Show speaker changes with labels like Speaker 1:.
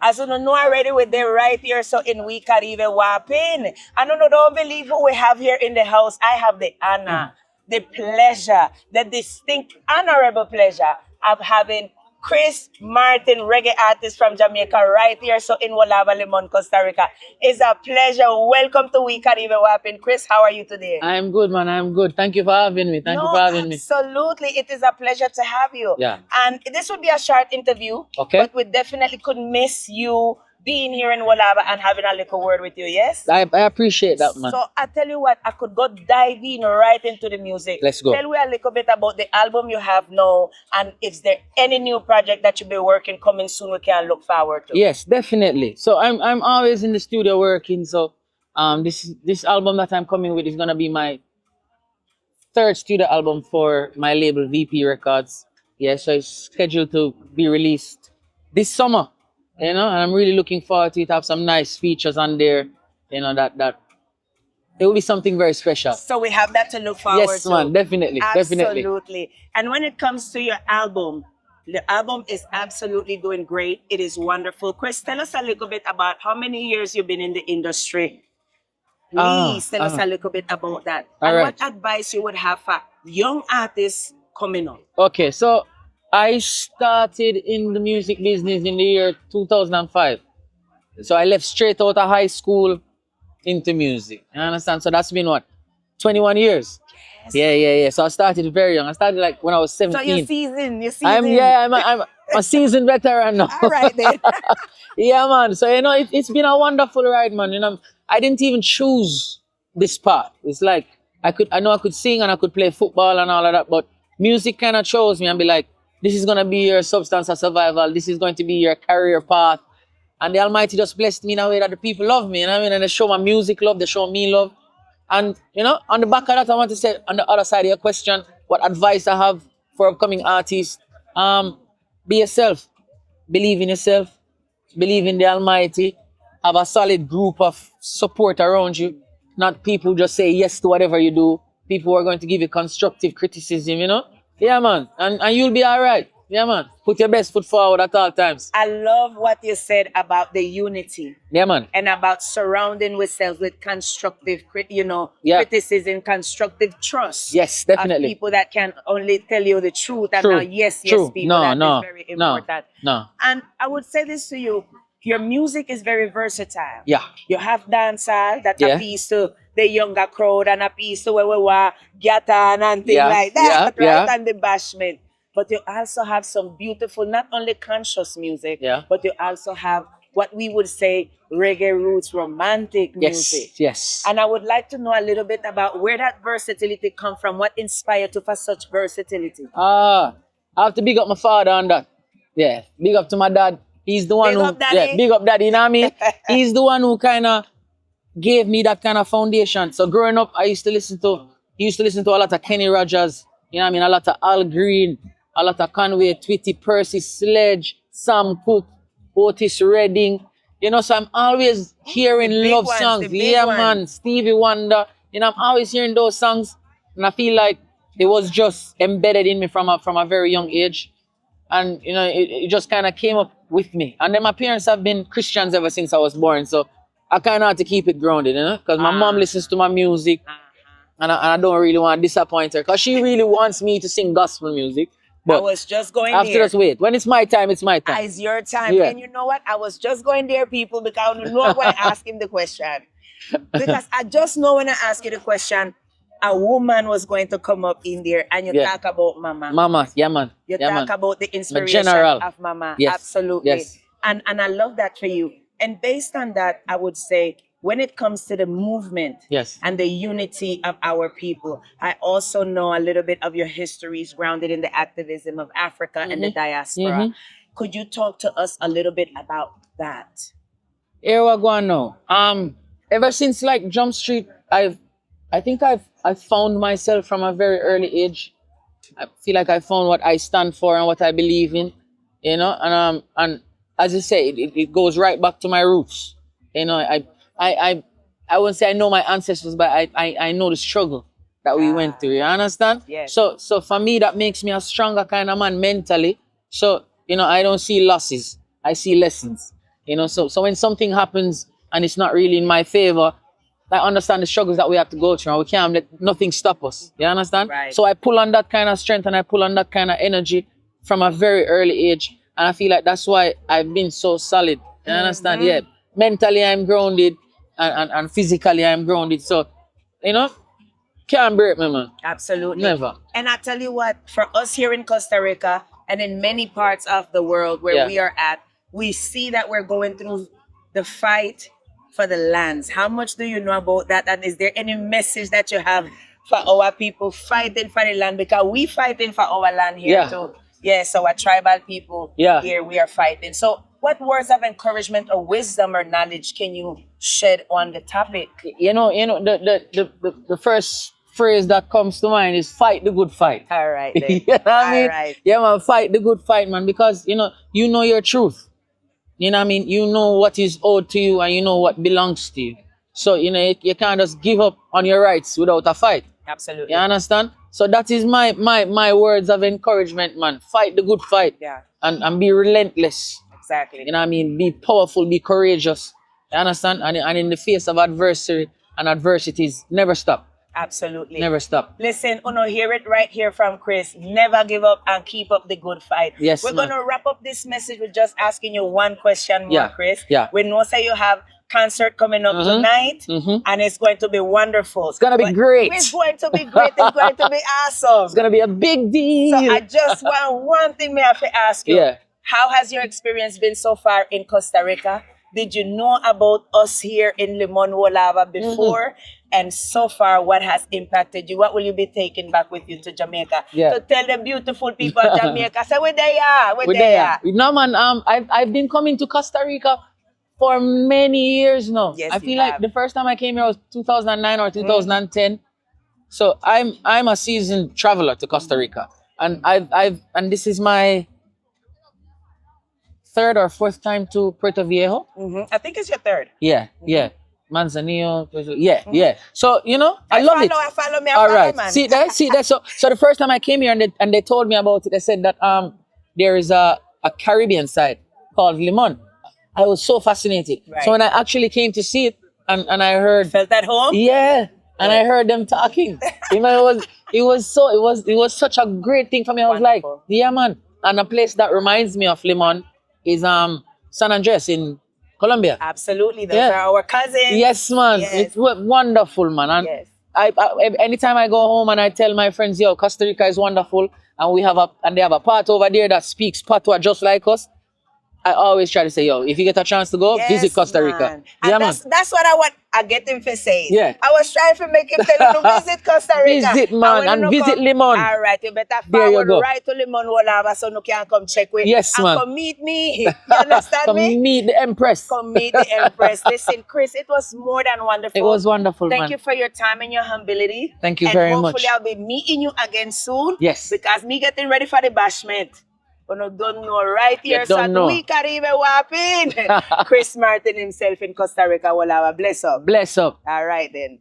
Speaker 1: As you know already, we're there right here, so in We Caribbean Wapin. I don't believe who we have here in the house. I have the honor, the pleasure, the distinct, honorable pleasure of having Chris Martin, reggae artist from Jamaica, right here, so in Walava Limon, Costa Rica. It's a pleasure. Welcome to We Caribbean Wapin. Chris, how are you today?
Speaker 2: I'm good, man. I'm good. Thank you for having me. Thank you for having me.
Speaker 1: Absolutely. It is a pleasure to have you.
Speaker 2: Yeah.
Speaker 1: And this would be a short interview.
Speaker 2: Okay.
Speaker 1: But we definitely could miss you being here in Walaba and having a little word with you, yes?
Speaker 2: I appreciate that, man.
Speaker 1: So I tell you what, I could go dive in right into the music.
Speaker 2: Let's go.
Speaker 1: Tell me a little bit about the album you have now, and is there any new project that you'll be working coming soon we can look forward to?
Speaker 2: Yes, definitely. So I'm always in the studio working. So this album that I'm coming with is gonna be my third studio album for my label VP Records. Yeah, so it's scheduled to be released this summer. You know, and I'm really looking forward to it. Have some nice features on there. You know, that it will be something very special.
Speaker 1: So we have that to look forward to.
Speaker 2: Yes, man, definitely, definitely.
Speaker 1: Absolutely. And when it comes to your album, the album is absolutely doing great. It is wonderful. Chris, tell us a little bit about how many years you've been in the industry. Please tell us a little bit about that.
Speaker 2: All
Speaker 1: and
Speaker 2: right.
Speaker 1: what advice you would have for young artists coming up?
Speaker 2: Okay, so I started in the music business in the year 2005. So I left straight out of high school into music. You understand? So that's been what? 21 years.
Speaker 1: Yes.
Speaker 2: Yeah. So I started very young. I started like when I was 17.
Speaker 1: So you're seasoned.
Speaker 2: I'm a seasoned veteran now.
Speaker 1: All right then.
Speaker 2: Yeah, man. So you know, it's been a wonderful ride, man. You know, I didn't even choose this path. It's like I know I could sing and I could play football and all of that, but music kind of chose me and be like, this is gonna be your substance of survival. This is going to be your career path. And the Almighty just blessed me in a way that the people love me. You know what I mean? And they show my music love, they show me love. And you know, on the back of that, I want to say on the other side of your question, what advice I have for upcoming artists. Be yourself, believe in yourself, believe in the Almighty, have a solid group of support around you, not people who just say yes to whatever you do. People who are going to give you constructive criticism, you know? Yeah, man. And you'll be all right. Yeah, man. Put your best foot forward at all times.
Speaker 1: I love what you said about the unity.
Speaker 2: Yeah, man.
Speaker 1: And about surrounding ourselves with constructive,
Speaker 2: Yeah.
Speaker 1: criticism, constructive trust.
Speaker 2: Yes, definitely.
Speaker 1: Of people that can only tell you the truth and
Speaker 2: True.
Speaker 1: now yes,
Speaker 2: True.
Speaker 1: people.
Speaker 2: No,
Speaker 1: That
Speaker 2: no,
Speaker 1: is very
Speaker 2: no,
Speaker 1: important.
Speaker 2: no.
Speaker 1: And I would say this to you: your music is very versatile.
Speaker 2: Yeah.
Speaker 1: You have dancehall that
Speaker 2: Yeah.
Speaker 1: appeals to the younger crowd and appeals to where we were gatan and things
Speaker 2: Yeah,
Speaker 1: like that,
Speaker 2: yeah,
Speaker 1: right?
Speaker 2: yeah.
Speaker 1: And the bashment. But you also have some beautiful, not only conscious music,
Speaker 2: Yeah.
Speaker 1: but you also have what we would say reggae roots, romantic
Speaker 2: Yes,
Speaker 1: music.
Speaker 2: yes.
Speaker 1: And I would like to know a little bit about where that versatility come from. What inspired you for such versatility?
Speaker 2: I have to big up my father on that. Yeah, big up to my dad. He's the one
Speaker 1: Big
Speaker 2: who,
Speaker 1: up, Daddy.
Speaker 2: yeah, big up daddy, you know what I mean? He's the one who kind of gave me that kind of foundation. So growing up, he used to listen to a lot of Kenny Rogers, you know what I mean? A lot of Al Green, a lot of Conway Twitty, Percy Sledge, Sam Cooke, Otis Redding. You know, so I'm always hearing
Speaker 1: The big
Speaker 2: love
Speaker 1: ones,
Speaker 2: songs.
Speaker 1: the big
Speaker 2: Yeah,
Speaker 1: ones.
Speaker 2: man, Stevie Wonder. You know, I'm always hearing those songs, and I feel like it was just embedded in me from a very young age. And you know, it just kind of came up with me. And then my parents have been Christians ever since I was born, so I kind of had to keep it grounded, you know, because my mom listens to my music, and I don't really want to disappoint her, because she really wants me to sing gospel music.
Speaker 1: I
Speaker 2: But
Speaker 1: was just going
Speaker 2: I have to
Speaker 1: there.
Speaker 2: just wait. When it's my time, it's my time.
Speaker 1: It's your time.
Speaker 2: Yeah.
Speaker 1: And you know what? I was just going there, people, because I know when I ask him the question. Because I just know when I ask you the question, a woman was going to come up in there and you
Speaker 2: Yeah.
Speaker 1: talk about mama.
Speaker 2: Mama, yeah, man.
Speaker 1: You
Speaker 2: Yeah,
Speaker 1: talk
Speaker 2: man.
Speaker 1: about the inspiration
Speaker 2: general.
Speaker 1: of mama.
Speaker 2: Yes.
Speaker 1: Absolutely.
Speaker 2: Yes.
Speaker 1: And I love that for you. And based on that, I would say when it comes to the movement
Speaker 2: Yes.
Speaker 1: and the unity of our people, I also know a little bit of your histories grounded in the activism of Africa and the diaspora. Could you talk to us a little bit about that?
Speaker 2: Here we go now. Ever since like Jump Street, I think I've found myself from a very early age. I feel like I found what I stand for and what I believe in, you know. And as you say, it goes right back to my roots. You know, I wouldn't say I know my ancestors, but I know the struggle that we went through. You understand?
Speaker 1: Yes.
Speaker 2: So for me, that makes me a stronger kind of man mentally. So you know, I don't see losses. I see lessons. You know, so when something happens and it's not really in my favor, I understand the struggles that we have to go through, and we can't let nothing stop us. You understand?
Speaker 1: Right.
Speaker 2: So I pull on that kind of strength and I pull on that kind of energy from a very early age. And I feel like that's why I've been so solid. You understand? Yeah. Mentally I'm grounded and physically I'm grounded. So, you know, can't break me, man.
Speaker 1: Absolutely.
Speaker 2: Never.
Speaker 1: And I tell you what, for us here in Costa Rica and in many parts of the world where
Speaker 2: Yeah.
Speaker 1: we are at, we see that we're going through the fight for the lands. How much do you know about that? And is there any message that you have for our people fighting for the land? Because we fighting for our land here
Speaker 2: Yeah.
Speaker 1: too. Yes, our tribal people
Speaker 2: Yeah.
Speaker 1: here, we are fighting. So what words of encouragement or wisdom or knowledge can you shed on the topic?
Speaker 2: You know, the first phrase that comes to mind is fight the good fight.
Speaker 1: All right then.
Speaker 2: You know what I mean?
Speaker 1: All right.
Speaker 2: Yeah, man, fight the good fight, man, because you know your truth. You know what I mean? You know what is owed to you and you know what belongs to you. So, you know, you can't just give up on your rights without a fight.
Speaker 1: Absolutely.
Speaker 2: You understand? So that is my words of encouragement, man. Fight the good fight.
Speaker 1: Yeah.
Speaker 2: And be relentless.
Speaker 1: Exactly.
Speaker 2: You know what I mean? Be powerful, be courageous. You understand? And in the face of adversity and adversities, never stop.
Speaker 1: Absolutely.
Speaker 2: Never stop.
Speaker 1: Listen, hear it right here from Chris. Never give up and keep up the good fight.
Speaker 2: Yes,
Speaker 1: We're
Speaker 2: man.
Speaker 1: going to wrap up this message with just asking you one question more,
Speaker 2: Yeah,
Speaker 1: Chris.
Speaker 2: yeah.
Speaker 1: We know say you have concert coming up tonight, and it's going to be wonderful. It's
Speaker 2: gonna be great.
Speaker 1: It's going to be great. It's going to be awesome.
Speaker 2: It's gonna be a big deal.
Speaker 1: So I just want one thing may I have to ask you.
Speaker 2: Yeah.
Speaker 1: How has your experience been so far in Costa Rica? Did you know about us here in Limon Wolava before? And so far, what has impacted you? What will you be taking back with you to Jamaica?
Speaker 2: Yeah.
Speaker 1: To tell the beautiful people of Jamaica, say, where they are, where
Speaker 2: We're
Speaker 1: they
Speaker 2: there.
Speaker 1: are.
Speaker 2: No, man, I've been coming to Costa Rica for many years now.
Speaker 1: Yes,
Speaker 2: I
Speaker 1: you
Speaker 2: feel like
Speaker 1: have.
Speaker 2: the first time I came here was 2009 or 2010. So I'm a seasoned traveler to Costa Rica, and and this is my third or fourth time to Puerto Viejo.
Speaker 1: I think it's your third.
Speaker 2: Yeah, yeah. Manzanillo, yeah. So you know, I love it.
Speaker 1: I follow me,
Speaker 2: All right,
Speaker 1: man.
Speaker 2: see that. So the first time I came here and they told me about it, they said that there is a Caribbean side called Limon. I was so fascinated.
Speaker 1: Right.
Speaker 2: So when I actually came to see it and I heard,
Speaker 1: Felt at home?
Speaker 2: yeah, and I heard them talking. You know, it was such a great thing for me. I was
Speaker 1: Wonderful.
Speaker 2: like, yeah, man. And a place that reminds me of Limon is San Andres in Colombia.
Speaker 1: Absolutely. Those
Speaker 2: Yeah.
Speaker 1: are our cousins.
Speaker 2: Yes, man.
Speaker 1: Yes.
Speaker 2: It's wonderful, man. And
Speaker 1: Yes.
Speaker 2: I anytime I go home and I tell my friends, yo, Costa Rica is wonderful, and they have a part over there that speaks patois just like us. I always try to say, yo, if you get a chance to go,
Speaker 1: Yes,
Speaker 2: visit Costa Rica.
Speaker 1: man.
Speaker 2: Yeah,
Speaker 1: And
Speaker 2: man.
Speaker 1: that's what I want. I get him to say.
Speaker 2: Yeah.
Speaker 1: I was trying to make him tell him to visit Costa Rica.
Speaker 2: Visit, man,
Speaker 1: And when
Speaker 2: and
Speaker 1: you
Speaker 2: visit
Speaker 1: come-
Speaker 2: Limon.
Speaker 1: All right, you better
Speaker 2: There you
Speaker 1: forward
Speaker 2: go.
Speaker 1: right to Limon Wolava so you can come check with.
Speaker 2: Yes,
Speaker 1: and
Speaker 2: man.
Speaker 1: come meet me. You understand
Speaker 2: Come
Speaker 1: me?
Speaker 2: meet the Empress.
Speaker 1: Come meet the Empress. Listen, Chris, it was more than wonderful.
Speaker 2: It was wonderful,
Speaker 1: Thank
Speaker 2: man.
Speaker 1: you for your time and your humility.
Speaker 2: Thank you
Speaker 1: and
Speaker 2: very
Speaker 1: hopefully
Speaker 2: much.
Speaker 1: I'll be meeting you again soon.
Speaker 2: Yes.
Speaker 1: Because me getting ready for the bashment. But no don't know right here.
Speaker 2: You don't know.
Speaker 1: We can't even whopping. Chris Martin himself in Costa Rica. Bless up.
Speaker 2: Bless up.
Speaker 1: All right then.